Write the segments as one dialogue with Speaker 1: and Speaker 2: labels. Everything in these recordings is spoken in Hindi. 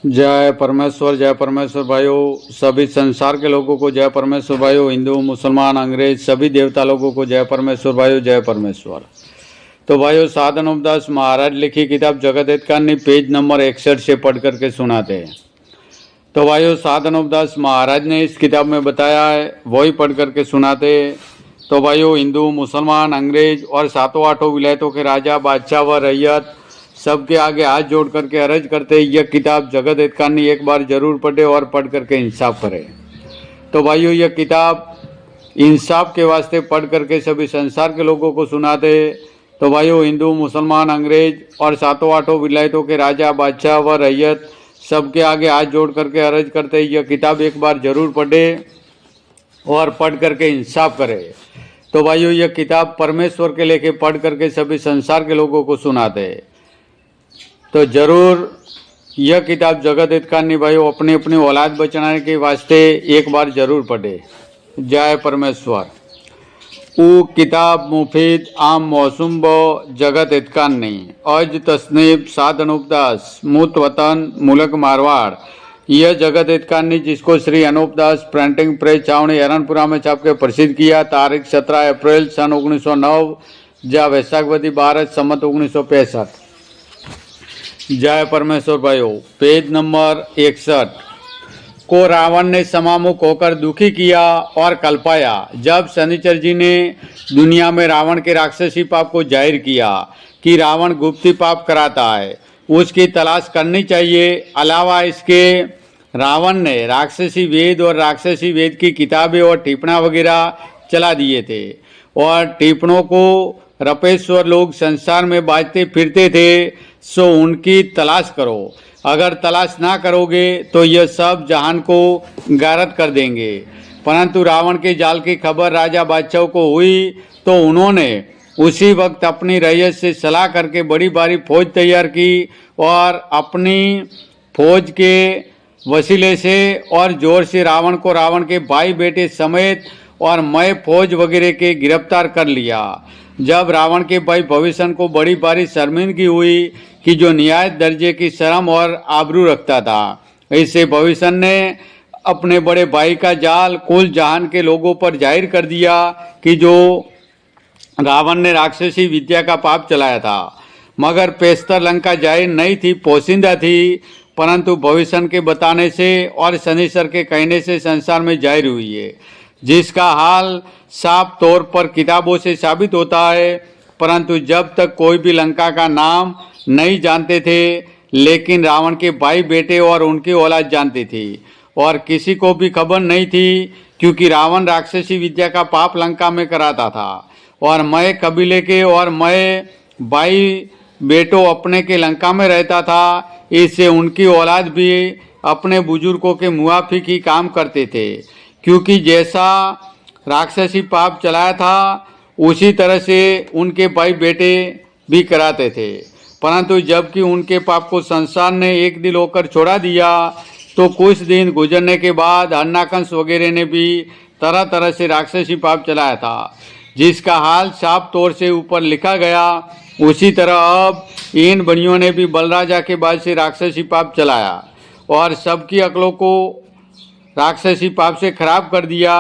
Speaker 1: जय परमेश्वर भाइयों। सभी संसार के लोगों को जय परमेश्वर भाइयों। हिंदू, मुसलमान, अंग्रेज सभी देवता लोगों को जय परमेश्वर भाइयों। जय परमेश्वर। तो भाइयों, साधन उपदास महाराज लिखी किताब जगत हितकारिणी पेज नंबर 61 से पढ़ करके सुनाते हैं। तो भाइयों, साधन उपदास महाराज ने इस किताब में बताया है, वही पढ़ करके सुनाते हैं। तो भाइयों, हिंदू, मुसलमान, अंग्रेज और सातों आठों विलायतों के राजा, बादशाह व रैयत सबके आगे हाथ जोड़ करके अर्ज करते, यह किताब जगत हितकारिणी एक बार जरूर पढ़े और पढ़ करके इंसाफ करे। तो भाइयों, यह किताब इंसाफ के वास्ते पढ़ करके सभी संसार के लोगों को सुनाते। तो भाइयों, हिंदू, मुसलमान, अंग्रेज और सातों आठों विलायतों के राजा, बादशाह व रैयत सबके आगे हाथ जोड़ करके अर्ज करते, यह किताब एक बार जरूर पढ़े और पढ़ करके इंसाफ करे। तो भाइयों, यह किताब परमेश्वर के लेके पढ़ करके सभी संसार के लोगों को सुनाते। तो जरूर यह किताब जगत हितकारिणी भाइयों अपनी अपनी औलाद बचाने के वास्ते एक बार जरूर पढ़े। जय परमेश्वर। ऊ किताब मुफीद आम मौसूम ब जगत हितकारिणी अज तस्नीब साधन उपदास मुत वतन मुल्क मारवाड़। यह जगत हितकारिणी जिसको श्री अनूपदास प्रिंटिंग प्रेस छावनी हरनपुरा में छाप के प्रसिद्ध किया, तारीख 17 अप्रैल सन 1909 जा वैशाखवती 12 सम्मत 1965। जय परमेश्वर भाइयों। पेज नंबर 61 को रावण ने समामुख होकर दुखी किया और कल्पाया। जब शनिचर जी ने दुनिया में रावण के राक्षसी पाप को जाहिर किया कि रावण गुप्ती पाप कराता है, उसकी तलाश करनी चाहिए। अलावा इसके रावण ने राक्षसी वेद और राक्षसी वेद की किताबें और टिप्पणा वगैरह चला दिए थे और टिप्पणों को रपेश्वर लोग संसार में बाजते फिरते थे। सो उनकी तलाश करो। अगर तलाश ना करोगे तो यह सब जहान को गारत कर देंगे। परंतु रावण के जाल की खबर राजा बादशाह को हुई तो उन्होंने उसी वक्त अपनी रैयत से सलाह करके बड़ी भारी फौज तैयार की और अपनी फौज के वसीले से और जोर से रावण को रावण के भाई बेटे समेत और मय फौज वगैरह के गिरफ्तार कर लिया। जब रावण के भाई भविष्य को बड़ी भारी शर्मिंदगी हुई कि जो न्याय दर्जे की शर्म और आबरू रखता था, इससे भविष्य ने अपने बड़े भाई का जाल कुल जहान के लोगों पर जाहिर कर दिया कि जो रावण ने राक्षसी विद्या का पाप चलाया था। मगर पेस्तर लंका जाहिर नहीं थी, पोशिंदा थी, परंतु भविष्य के बताने से और शनिश्चर के कहने से संसार में जाहिर हुई है, जिसका हाल साफ तौर पर किताबों से साबित होता है। परंतु जब तक कोई भी लंका का नाम नहीं जानते थे, लेकिन रावण के भाई बेटे और उनकी औलाद जानती थी और किसी को भी खबर नहीं थी, क्योंकि रावण राक्षसी विद्या का पाप लंका में कराता था और मय कबीले के और मय भाई बेटों अपने के लंका में रहता था। इससे उनकी औलाद भी अपने बुजुर्गों के मुआफिक ही काम करते थे, क्योंकि जैसा राक्षसी पाप चलाया था उसी तरह से उनके भाई बेटे भी कराते थे। परंतु जबकि उनके पाप को संसार ने एक दिल होकर छोड़ा दिया, तो कुछ दिन गुजरने के बाद हरनाकंस वगैरह ने भी तरह तरह से राक्षसी पाप चलाया था, जिसका हाल साफ तौर से ऊपर लिखा गया। उसी तरह अब इन बनियों ने भी बलराजा के बाद से राक्षसी पाप चलाया और सबकी अकलों को राक्षसी पाप से खराब कर दिया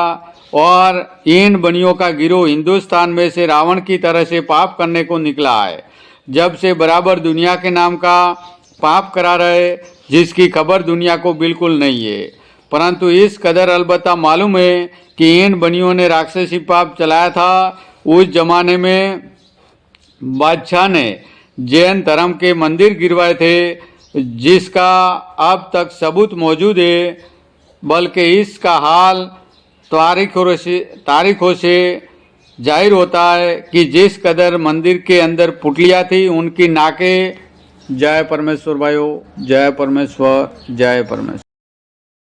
Speaker 1: और इन बनियों का गिरोह हिंदुस्तान में से रावण की तरह से पाप करने को निकला है। जब से बराबर दुनिया के नाम का पाप करा रहे, जिसकी खबर दुनिया को बिल्कुल नहीं है। परंतु इस कदर अलबत्ता मालूम है कि इन बनियों ने राक्षसी पाप चलाया था। उस जमाने में बादशाह ने जैन धर्म के मंदिर गिरवाए थे, जिसका अब तक सबूत मौजूद है। बल्कि इसका हाल तारीखों से जाहिर होता है कि जिस कदर मंदिर के अंदर पुतलियाँ थी, उनकी नाकें। जय परमेश्वर भाइयों। जय परमेश्वर। जय परमेश्वर।